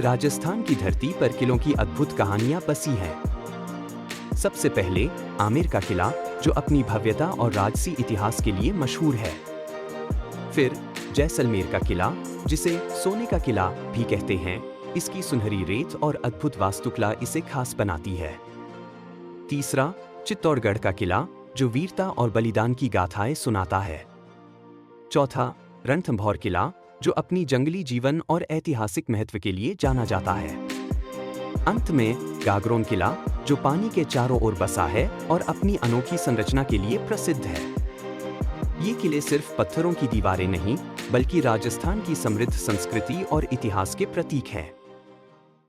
राजस्थान की धरती पर किलों की अद्भुत कहानियां बसी हैं। सबसे पहले आमेर का किला, जो अपनी भव्यता और राजसी इतिहास के लिए मशहूर है। फिर जैसलमेर का किला, जिसे सोने का किला भी कहते हैं, इसकी सुनहरी रेत और अद्भुत वास्तुकला इसे खास बनाती है। तीसरा चित्तौड़गढ़ का किला, जो वीरता और बलिदान की गाथाएं सुनाता है। चौथा रणथंभौर किला, जो अपनी जंगली जीवन और ऐतिहासिक महत्व के लिए जाना जाता है। अंत में गागरोन किला, जो पानी के चारों ओर बसा है और अपनी अनोखी संरचना के लिए प्रसिद्ध है। ये किले सिर्फ पत्थरों की दीवारें नहीं, बल्कि राजस्थान की समृद्ध संस्कृति और इतिहास के प्रतीक हैं।